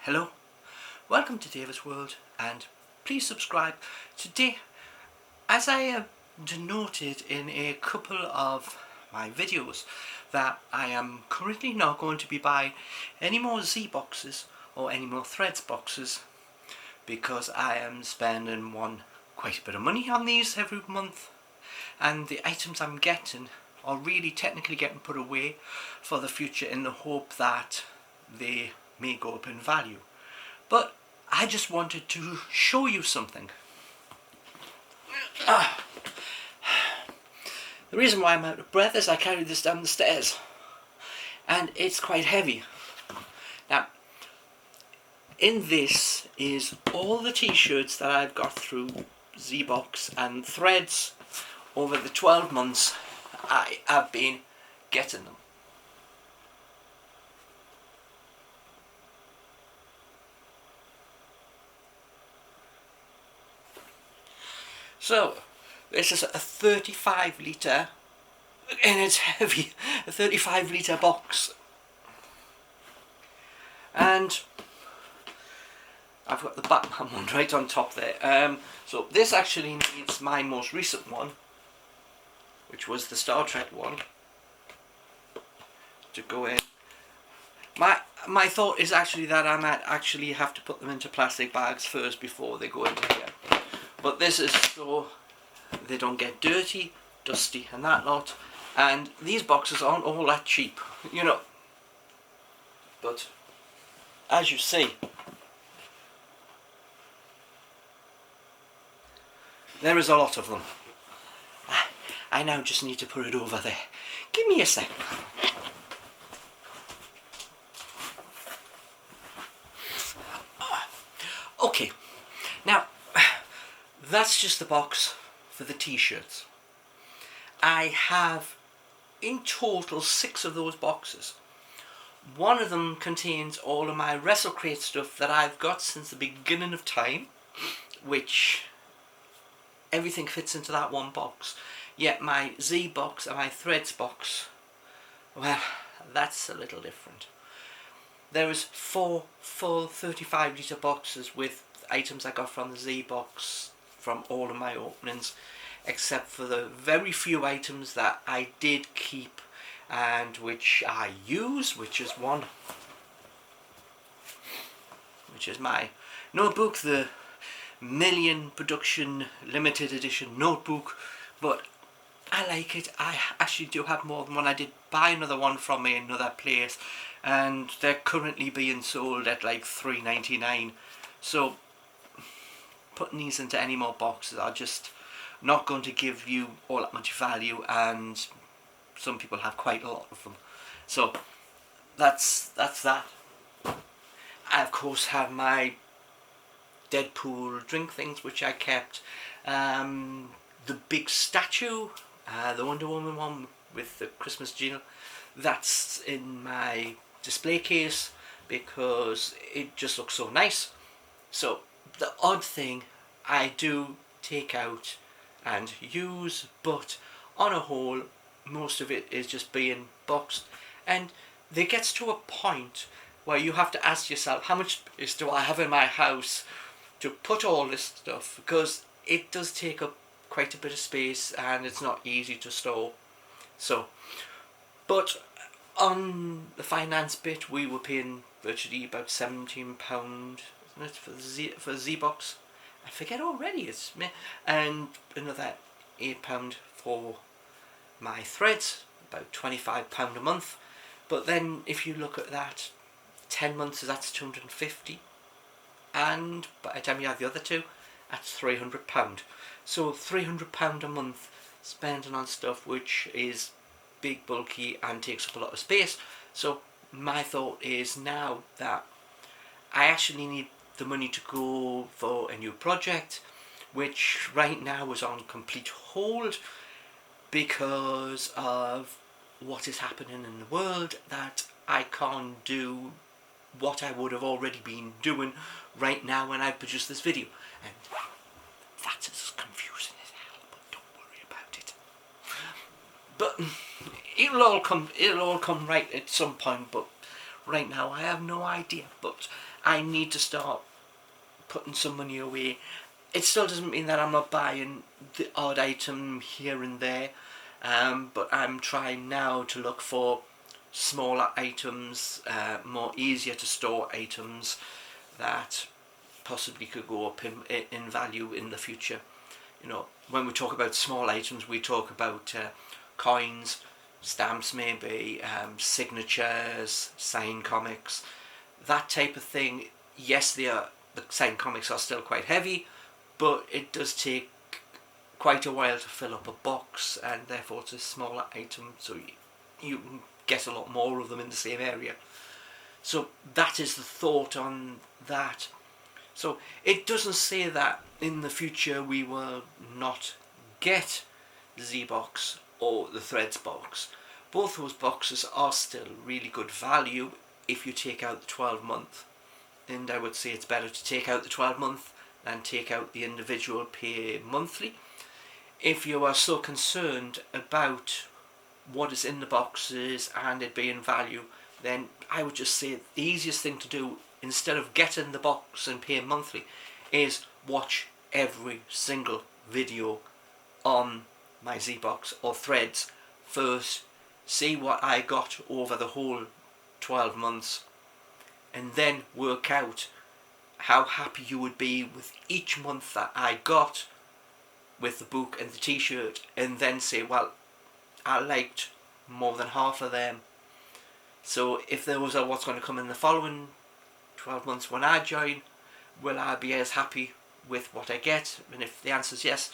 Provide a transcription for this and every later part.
Hello, welcome to David's World and please subscribe. Today, as I have denoted in a couple of my videos, that I am currently not going to be buying any more zboxes or any more threads boxes because I am spending quite a bit of money on these every month, and the items I'm getting are really technically getting put away for the future in the hope that they may go up in value. But I just wanted to show you something. The reason why I'm out of breath is I carried this down the stairs and it's quite heavy. Now, in this is all the t-shirts that I've got through zbox and threads over the 12 months I have been getting them. So, this is a 35 litre, and it's heavy, a 35 litre box. And I've got the Batman one right on top there. So this actually needs my most recent one, which was the Star Trek one, to go in. My thought is actually that I might actually have to put them into plastic bags first before they go into here. But this is so they don't get dirty, dusty and that lot. And these boxes aren't all that cheap, you know. But as you see, there is a lot of them. I now just need to put it over there. Give me a sec. Okay, now that's just the box for the t-shirts. I have in total 6 of those boxes. One of them contains all of my WrestleCrate stuff that I've got since the beginning of time, which everything fits into that one box. Yet my Z box and my threads box, well, that's a little different. There is 4 full 35 litre boxes with items I got from the Z box from all of my openings, except for the very few items that I did keep and which I use, which is my notebook, the Million Production Limited Edition notebook. But I like it. I actually do have more than one. I did buy another one from another place, and they're currently being sold at like $3.99. So putting these into any more boxes are just not going to give you all that much value, and some people have quite a lot of them. So that's that. I of course have my Deadpool drink things which I kept. The big statue, the Wonder Woman one with the Christmas jingle, that's in my display case because it just looks so nice. So the odd thing I do take out and use, but on a whole most of it is just being boxed, and there gets to a point where you have to ask yourself, how much space do I have in my house to put all this stuff, because it does take up quite a bit of space and it's not easy to store. So, but on the finance bit we were paying virtually about £17, isn't it, for the Z box? I forget already, it's me. And another £8 for my threads, about £25 a month. But then if you look at that, 10 months, that's £250, and by the time you have the other two, that's £300. So £300 a month spending on stuff which is big, bulky and takes up a lot of space. So my thought is now that I actually need the money to go for a new project, which right now is on complete hold because of what is happening in the world, that I can't do what I would have already been doing right now when I produce this video. And that's as confusing as hell, but don't worry about it. But it'll all come right at some point, but right now I have no idea. But I need to start putting some money away. It still doesn't mean that I'm not buying the odd item here and there, but I'm trying now to look for smaller items, more easier to store items that possibly could go up in value in the future. You know, when we talk about small items, we talk about coins, stamps maybe, signatures, signed comics, that type of thing. Yes, the signed comics are still quite heavy, but it does take quite a while to fill up a box, and therefore it's a smaller item, so you can get a lot more of them in the same area. So that is the thought on that. So it doesn't say that in the future we will not get zbox or the threads box. Both those boxes are still really good value if you take out the 12-month, and I would say it's better to take out the 12-month than take out the individual pay monthly. If you are so concerned about what is in the boxes and it being value, then I would just say the easiest thing to do, instead of getting the box and paying monthly, is watch every single video on my zbox or threads first, see what I got over the whole 12 months, and then work out how happy you would be with each month that I got with the book and the t-shirt, and then say, well, I liked more than half of them. So if there was what's going to come in the following 12 months when I join, will I be as happy with what I get? And if the answer is yes,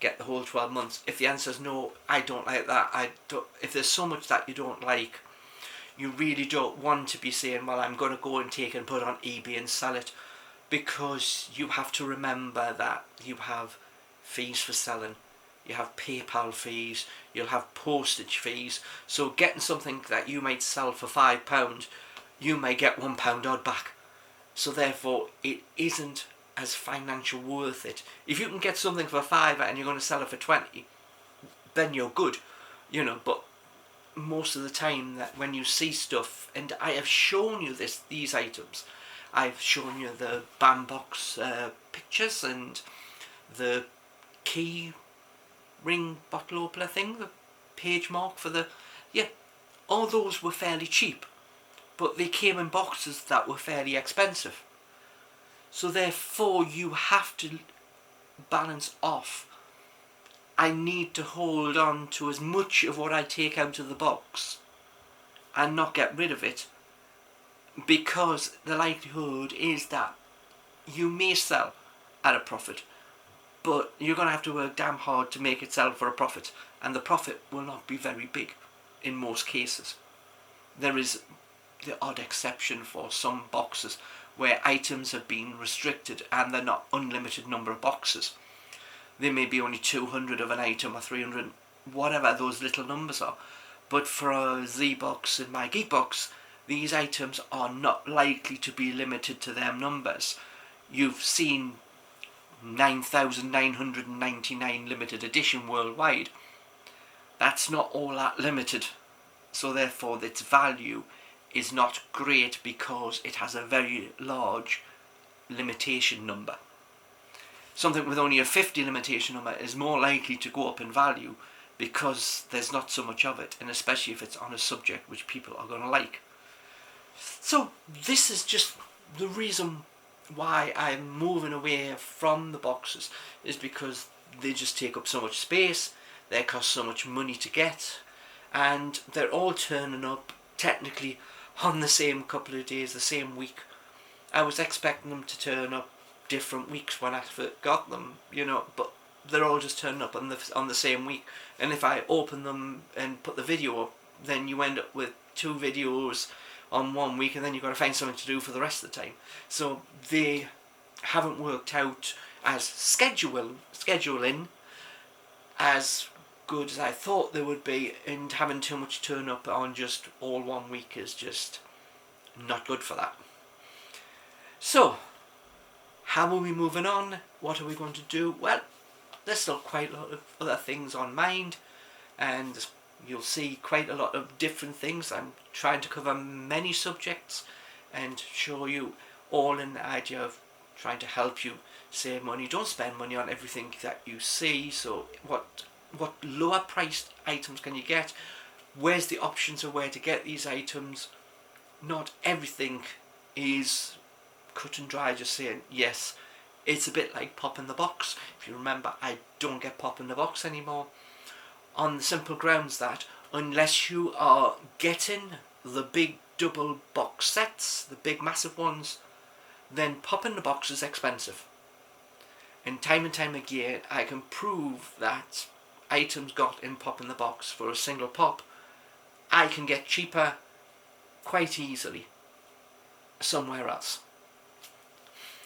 get the whole 12 months. If the answer is no, I don't like that, if there's so much that you don't like, you really don't want to be saying, well, I'm going to go and take and put on eBay and sell it, because you have to remember that you have fees for selling, you have PayPal fees, you'll have postage fees. So getting something that you might sell for £5, you may get £1 odd back. So therefore it isn't as financial worth it. If you can get something for £5 and you're going to sell it for 20, then you're good, you know. But most of the time that when you see stuff, and I have shown you these items, I've shown you the bandbox pictures and the key ring bottle opener thing, the page mark for the, yeah, all those were fairly cheap, but they came in boxes that were fairly expensive. So therefore you have to balance off. I need to hold on to as much of what I take out of the box and not get rid of it, because the likelihood is that you may sell at a profit, but you're going to have to work damn hard to make it sell for a profit, and the profit will not be very big in most cases. There is the odd exception for some boxes where items have been restricted and they're not unlimited number of boxes. There may be only 200 of an item or 300, whatever those little numbers are. But for a zbox and my geekbox, these items are not likely to be limited to them numbers. You've seen 9,999 limited edition worldwide. That's not all that limited, so therefore its value is not great because it has a very large limitation number. Something with only a 50 limitation number is more likely to go up in value because there's not so much of it, and especially if it's on a subject which people are going to like. So this is just the reason why I'm moving away from the boxes, is because they just take up so much space, they cost so much money to get, and they're all turning up technically on the same couple of days, the same week. I was expecting them to turn up different weeks when I first got them, you know, but they're all just turning up on the same week. And if I open them and put the video up, then you end up with 2 videos on 1 week, and then you've got to find something to do for the rest of the time. So they haven't worked out as scheduling as good as I thought they would be, and having too much turn up on just all 1 week is just not good for that. So how are we moving on? What are we going to do? Well, there's still quite a lot of other things on mind, and you'll see quite a lot of different things. I'm trying to cover many subjects and show you all in the idea of trying to help you save money. Don't spend money on everything that you see. So what lower priced items can you get? Where's the options of where to get these items? Not everything is cut and dry, just saying yes. It's a bit like pop in the box. If you remember, I don't get pop in the box anymore, on the simple grounds that unless you are getting the big double box sets, the big massive ones, then pop in the box is expensive. And time again, I can prove that items got in pop in the box for a single pop, I can get cheaper quite easily somewhere else.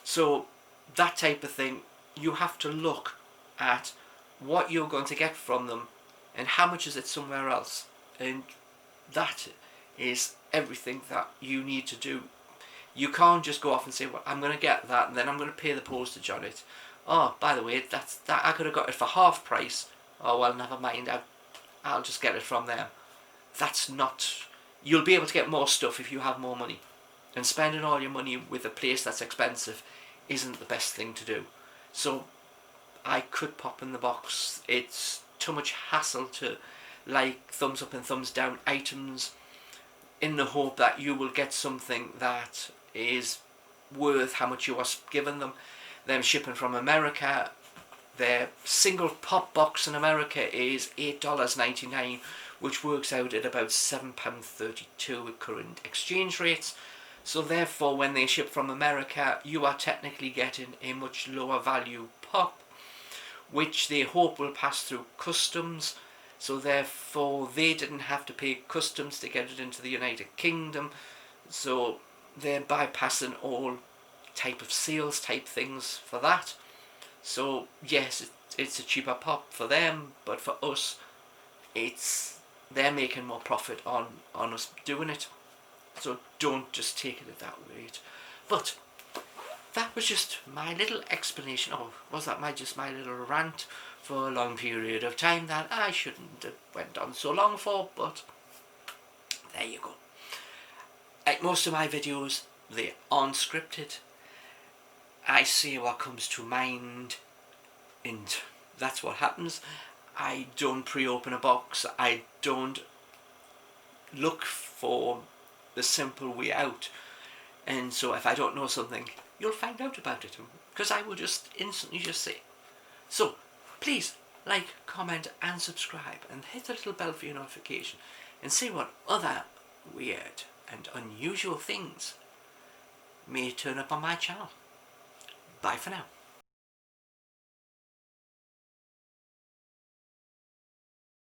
So that type of thing, you have to look at what you're going to get from them and how much is it somewhere else, and that is everything that you need to do. You can't just go off and say, well, I'm going to get that and then I'm going to pay the postage on it. Oh, by the way, that I could have got it for half price. Oh well, never mind, I'll just get it from them. That's not... You'll be able to get more stuff if you have more money, and spending all your money with a place that's expensive isn't the best thing to do. So I could pop in the box. It's too much hassle to like thumbs up and thumbs down items in the hope that you will get something that is worth how much you are given them. Them shipping from America, their single pop box in America is $8.99, which works out at about £7.32 with current exchange rates. So therefore, when they ship from America, you are technically getting a much lower value pop, which they hope will pass through customs. So therefore, they didn't have to pay customs to get it into the United Kingdom. So they're bypassing all type of sales type things for that. So yes, it's a cheaper pop for them, but for us, they're making more profit on us doing it. So don't just take it at that rate. But that was just my little explanation, or was that just my little rant for a long period of time that I shouldn't have went on so long for, but there you go. Like most of my videos, they aren't scripted. I say what comes to mind, and that's what happens. I don't pre-open a box. I don't look for the simple way out. And so if I don't know something, you'll find out about it, because I will just instantly just say. So please like, comment and subscribe, and hit the little bell for your notification, and see what other weird and unusual things may turn up on my channel. Bye for now.